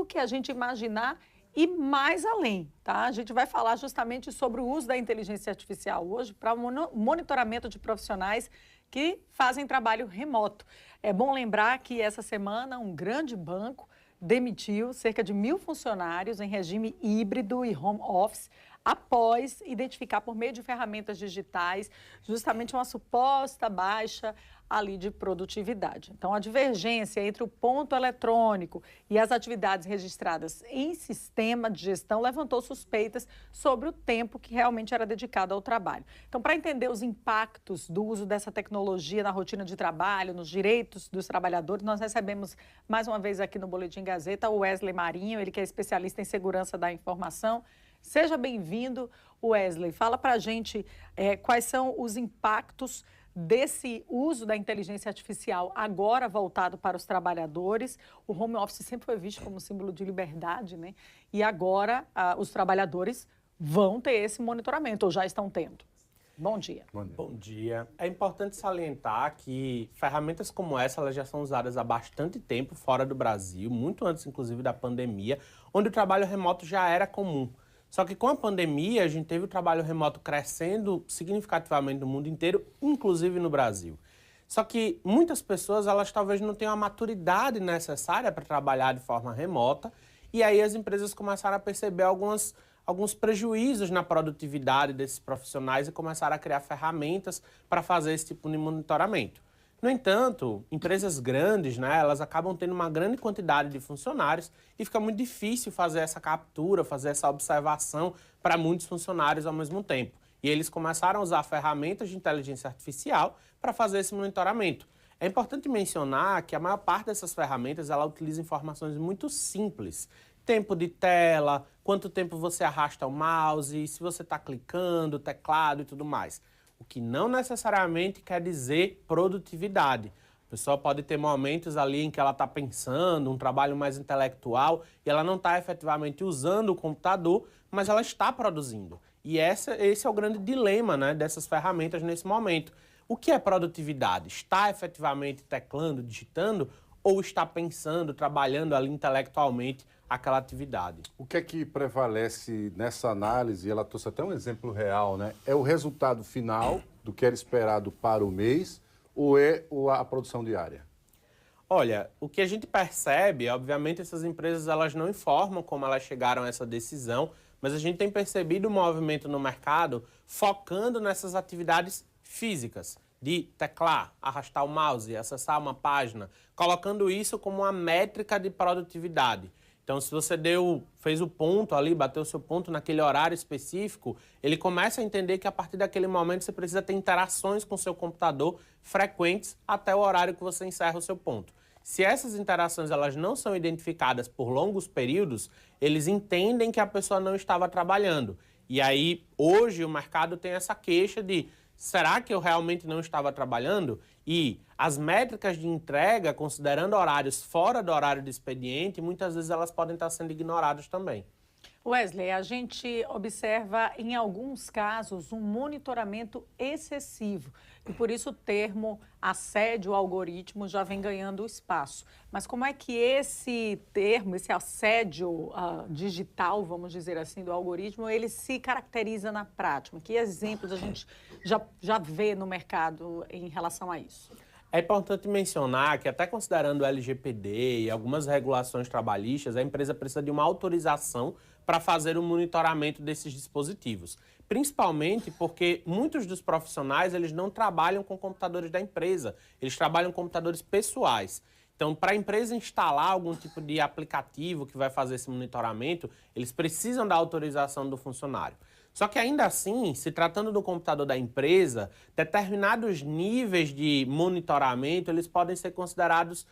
que a gente imaginar e mais além, tá? A gente vai falar justamente sobre o uso da inteligência artificial hoje para monitoramento de profissionais que fazem trabalho remoto. É bom lembrar que essa semana um grande banco demitiu cerca de 1.000 funcionários em regime híbrido e home office após identificar por meio de ferramentas digitais justamente uma suposta baixa ali de produtividade. Então, a divergência entre o ponto eletrônico e as atividades registradas em sistema de gestão levantou suspeitas sobre o tempo que realmente era dedicado ao trabalho. Então, para entender os impactos do uso dessa tecnologia na rotina de trabalho, nos direitos dos trabalhadores, nós recebemos mais uma vez aqui no Boletim Gazeta o Wesley Marinho, ele que é especialista em segurança da informação. Seja bem-vindo, Wesley. Fala para a gente quais são os impactos desse uso da inteligência artificial agora voltado para os trabalhadores. O home office sempre foi visto como símbolo de liberdade, né? E agora os trabalhadores vão ter esse monitoramento, ou já estão tendo. Bom dia. Bom dia. É importante salientar que ferramentas como essa elas já são usadas há bastante tempo fora do Brasil, muito antes, inclusive, da pandemia, onde o trabalho remoto já era comum. Só que com a pandemia, a gente teve o trabalho remoto crescendo significativamente no mundo inteiro, inclusive no Brasil. Só que muitas pessoas, elas talvez não tenham a maturidade necessária para trabalhar de forma remota, e aí as empresas começaram a perceber alguns prejuízos na produtividade desses profissionais e começaram a criar ferramentas para fazer esse tipo de monitoramento. No entanto, empresas grandes, né, elas acabam tendo uma grande quantidade de funcionários e fica muito difícil fazer essa captura, fazer essa observação para muitos funcionários ao mesmo tempo. E eles começaram a usar ferramentas de inteligência artificial para fazer esse monitoramento. É importante mencionar que a maior parte dessas ferramentas ela utiliza informações muito simples. Tempo de tela, quanto tempo você arrasta o mouse, se você está clicando, teclado e tudo mais. O que não necessariamente quer dizer produtividade. A pessoa pode ter momentos ali em que ela está pensando, um trabalho mais intelectual, e ela não está efetivamente usando o computador, mas ela está produzindo. E esse é o grande dilema, né, dessas ferramentas nesse momento. O que é produtividade? Está efetivamente teclando, digitando, ou está pensando, trabalhando ali intelectualmente aquela atividade? O que é que prevalece nessa análise? Ela trouxe até um exemplo real, né? É o resultado final do que era esperado para o mês ou é a produção diária? Olha, o que a gente percebe, obviamente essas empresas elas não informam como elas chegaram a essa decisão, mas a gente tem percebido um movimento no mercado focando nessas atividades físicas, de teclar, arrastar o mouse, acessar uma página, colocando isso como uma métrica de produtividade. Então, se você fez o ponto ali, bateu o seu ponto naquele horário específico, ele começa a entender que a partir daquele momento você precisa ter interações com o seu computador frequentes até o horário que você encerra o seu ponto. Se essas interações elas não são identificadas por longos períodos, eles entendem que a pessoa não estava trabalhando. E aí, hoje, o mercado tem essa queixa de: será que eu realmente não estava trabalhando? E as métricas de entrega, considerando horários fora do horário de expediente, muitas vezes elas podem estar sendo ignoradas também. Wesley, a gente observa em alguns casos um monitoramento excessivo e por isso o termo assédio ao algoritmo já vem ganhando espaço. Mas como é que esse termo, esse assédio digital, vamos dizer assim, do algoritmo, ele se caracteriza na prática? Que exemplos a gente já vê no mercado em relação a isso? É importante mencionar que, até considerando o LGPD e algumas regulações trabalhistas, a empresa precisa de uma autorização para fazer o monitoramento desses dispositivos. Principalmente porque muitos dos profissionais eles não trabalham com computadores da empresa, eles trabalham com computadores pessoais. Então, para a empresa instalar algum tipo de aplicativo que vai fazer esse monitoramento, eles precisam da autorização do funcionário. Só que ainda assim, se tratando do computador da empresa, determinados níveis de monitoramento eles podem ser considerados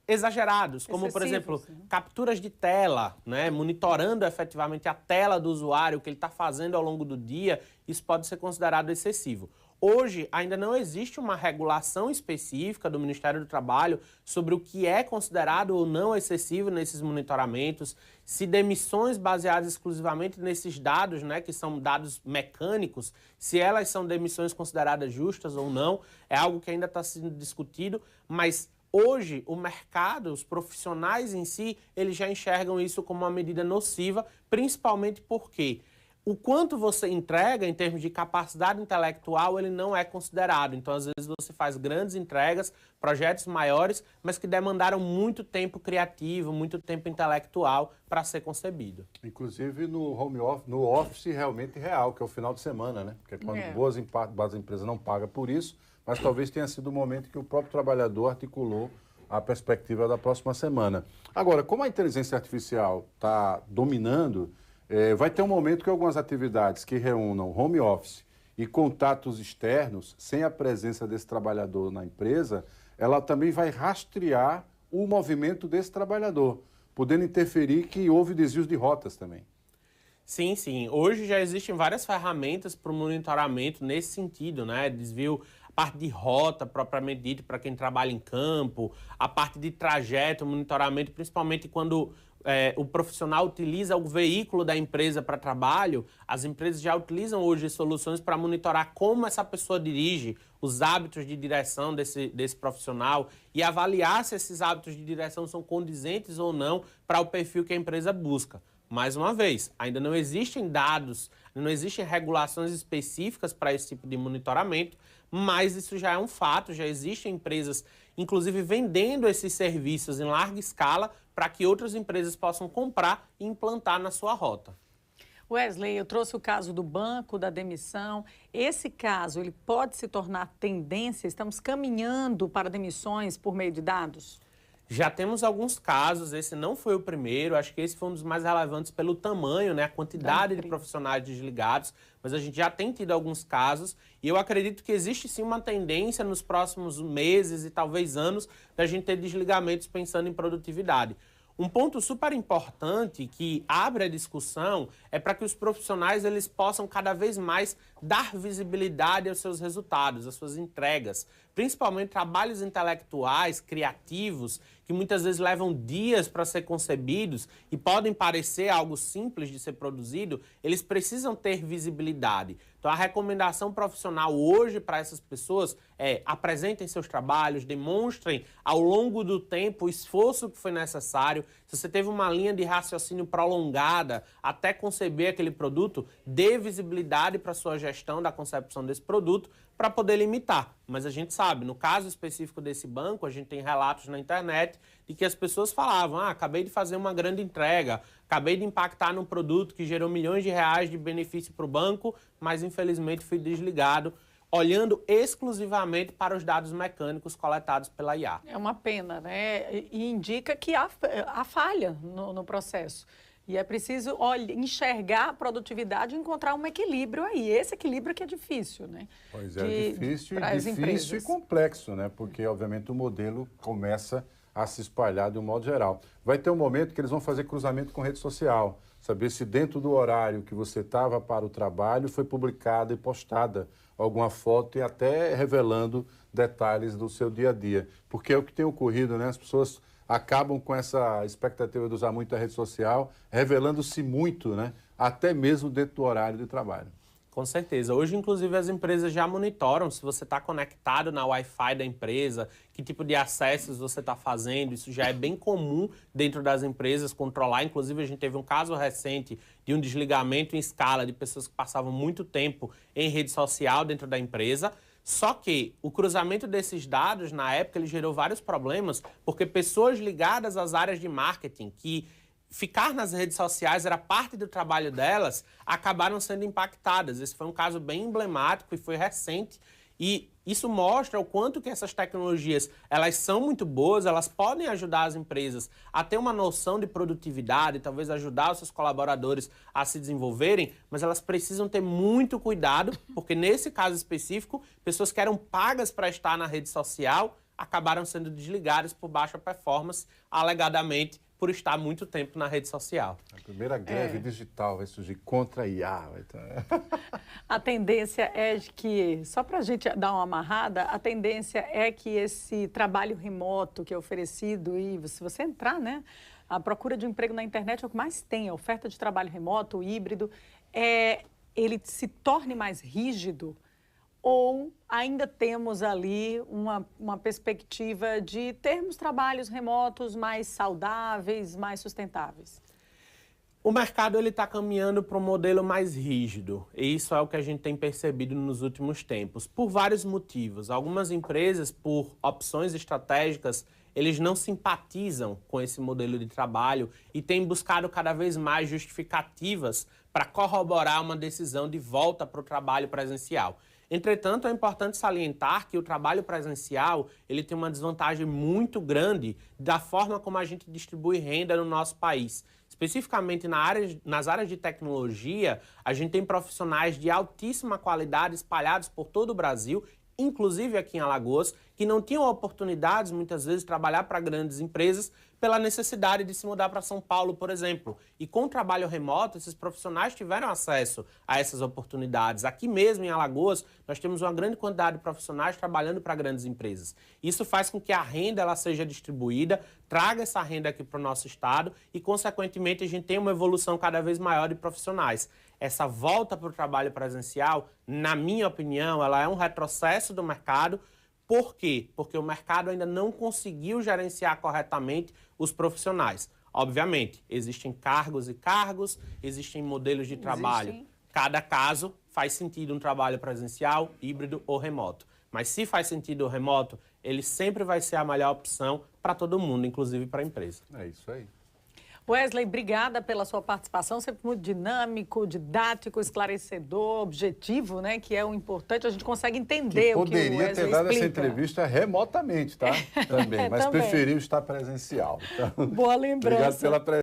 exagerados, como, por exemplo, capturas de tela, né? Monitorando efetivamente a tela do usuário, o que ele está fazendo ao longo do dia, isso pode ser considerado excessivo. Hoje, ainda não existe uma regulação específica do Ministério do Trabalho sobre o que é considerado ou não excessivo nesses monitoramentos, se demissões baseadas exclusivamente nesses dados, né, que são dados mecânicos, se elas são demissões consideradas justas ou não, é algo que ainda está sendo discutido, mas hoje o mercado, os profissionais em si, eles já enxergam isso como uma medida nociva, principalmente porque o quanto você entrega em termos de capacidade intelectual, ele não é considerado. Então, às vezes, você faz grandes entregas, projetos maiores, mas que demandaram muito tempo criativo, muito tempo intelectual para ser concebido. Inclusive no home office, no office realmente real, que é o final de semana, né? Porque quando boas empresas não pagam por isso, mas talvez tenha sido o momento que o próprio trabalhador articulou a perspectiva da próxima semana. Agora, como a inteligência artificial está dominando, vai ter um momento que algumas atividades que reúnam home office e contatos externos, sem a presença desse trabalhador na empresa, ela também vai rastrear o movimento desse trabalhador, podendo interferir que houve desvios de rotas também. Sim, sim. Hoje já existem várias ferramentas para o monitoramento nesse sentido, né? Desvio, a parte de rota propriamente dita para quem trabalha em campo, a parte de trajeto, monitoramento, principalmente quando o profissional utiliza o veículo da empresa para trabalho. As empresas já utilizam hoje soluções para monitorar como essa pessoa dirige, os hábitos de direção desse profissional e avaliar se esses hábitos de direção são condizentes ou não para o perfil que a empresa busca. Mais uma vez, ainda não existem dados, não existem regulações específicas para esse tipo de monitoramento, mas isso já é um fato, já existem empresas, inclusive, vendendo esses serviços em larga escala para que outras empresas possam comprar e implantar na sua rota. Wesley, eu trouxe o caso do banco, da demissão. Esse caso, ele pode se tornar tendência? Estamos caminhando para demissões por meio de dados? Já temos alguns casos, esse não foi o primeiro, acho que esse foi um dos mais relevantes pelo tamanho, né, a quantidade de profissionais desligados, mas a gente já tem tido alguns casos e eu acredito que existe sim uma tendência nos próximos meses e talvez anos da gente ter desligamentos pensando em produtividade. Um ponto super importante que abre a discussão é para que os profissionais eles possam cada vez mais dar visibilidade aos seus resultados, às suas entregas, principalmente trabalhos intelectuais, criativos, que muitas vezes levam dias para ser concebidos e podem parecer algo simples de ser produzido, eles precisam ter visibilidade. Então, a recomendação profissional hoje para essas pessoas é apresentem seus trabalhos, demonstrem ao longo do tempo o esforço que foi necessário. Se você teve uma linha de raciocínio prolongada até conceber aquele produto, dê visibilidade para a sua gestão da concepção desse produto para poder limitar. Mas a gente sabe, no caso específico desse banco, a gente tem relatos na internet de que as pessoas falavam, acabei de fazer uma grande entrega, acabei de impactar num produto que gerou milhões de reais de benefício para o banco, mas infelizmente fui desligado, olhando exclusivamente para os dados mecânicos coletados pela IA. É uma pena, né? E indica que há falha no processo. E é preciso enxergar a produtividade e encontrar um equilíbrio aí. Esse equilíbrio que é difícil, né? Pois é, difícil e complexo, né? Porque, obviamente, o modelo começa a se espalhar de um modo geral. Vai ter um momento que eles vão fazer cruzamento com rede social, saber se dentro do horário que você estava para o trabalho foi publicada e postada alguma foto e até revelando detalhes do seu dia a dia. Porque é o que tem ocorrido, né? As pessoas acabam com essa expectativa de usar muito a rede social, revelando-se muito, né? Até mesmo dentro do horário de trabalho. Com certeza. Hoje, inclusive, as empresas já monitoram se você está conectado na Wi-Fi da empresa, que tipo de acessos você está fazendo. Isso já é bem comum dentro das empresas controlar. Inclusive, a gente teve um caso recente de um desligamento em escala de pessoas que passavam muito tempo em rede social dentro da empresa. Só que o cruzamento desses dados, na época, ele gerou vários problemas, porque pessoas ligadas às áreas de marketing, que ficar nas redes sociais era parte do trabalho delas, acabaram sendo impactadas. Esse foi um caso bem emblemático e foi recente. E isso mostra o quanto que essas tecnologias, elas são muito boas, elas podem ajudar as empresas a ter uma noção de produtividade, talvez ajudar os seus colaboradores a se desenvolverem, mas elas precisam ter muito cuidado, porque nesse caso específico, pessoas que eram pagas para estar na rede social acabaram sendo desligadas por baixa performance, alegadamente por estar muito tempo na rede social. A primeira greve digital vai surgir contra a IA. A tendência é de que, só para a gente dar uma amarrada, a tendência é que esse trabalho remoto que é oferecido, e se você entrar, né, a procura de emprego na internet é o que mais tem, a oferta de trabalho remoto, híbrido, ele se torne mais rígido, ou ainda temos ali uma perspectiva de termos trabalhos remotos mais saudáveis, mais sustentáveis? O mercado está caminhando para um modelo mais rígido, e isso é o que a gente tem percebido nos últimos tempos, por vários motivos. Algumas empresas, por opções estratégicas, eles não simpatizam com esse modelo de trabalho e têm buscado cada vez mais justificativas para corroborar uma decisão de volta para o trabalho presencial. Entretanto, é importante salientar que o trabalho presencial ele tem uma desvantagem muito grande da forma como a gente distribui renda no nosso país. Especificamente nas áreas de tecnologia, a gente tem profissionais de altíssima qualidade espalhados por todo o Brasil, inclusive aqui em Alagoas, que não tinham oportunidades, muitas vezes, de trabalhar para grandes empresas pela necessidade de se mudar para São Paulo, por exemplo. E com o trabalho remoto, esses profissionais tiveram acesso a essas oportunidades. Aqui mesmo, em Alagoas, nós temos uma grande quantidade de profissionais trabalhando para grandes empresas. Isso faz com que a renda ela seja distribuída, traga essa renda aqui para o nosso estado e, consequentemente, a gente tem uma evolução cada vez maior de profissionais. Essa volta para o trabalho presencial, na minha opinião, ela é um retrocesso do mercado. Por quê? Porque o mercado ainda não conseguiu gerenciar corretamente os profissionais. Obviamente, existem cargos e cargos, existem modelos de trabalho. Cada caso faz sentido um trabalho presencial, híbrido ou remoto. Mas se faz sentido o remoto, ele sempre vai ser a melhor opção para todo mundo, inclusive para a empresa. É isso aí. Wesley, obrigada pela sua participação, sempre muito dinâmico, didático, esclarecedor, objetivo, né? Que é o importante, a gente consegue entender o que o Wesley poderia ter dado explica. essa entrevista remotamente, tá? Também, mas Também. preferiu estar presencial. Então, Boa lembrança. obrigado pela presença.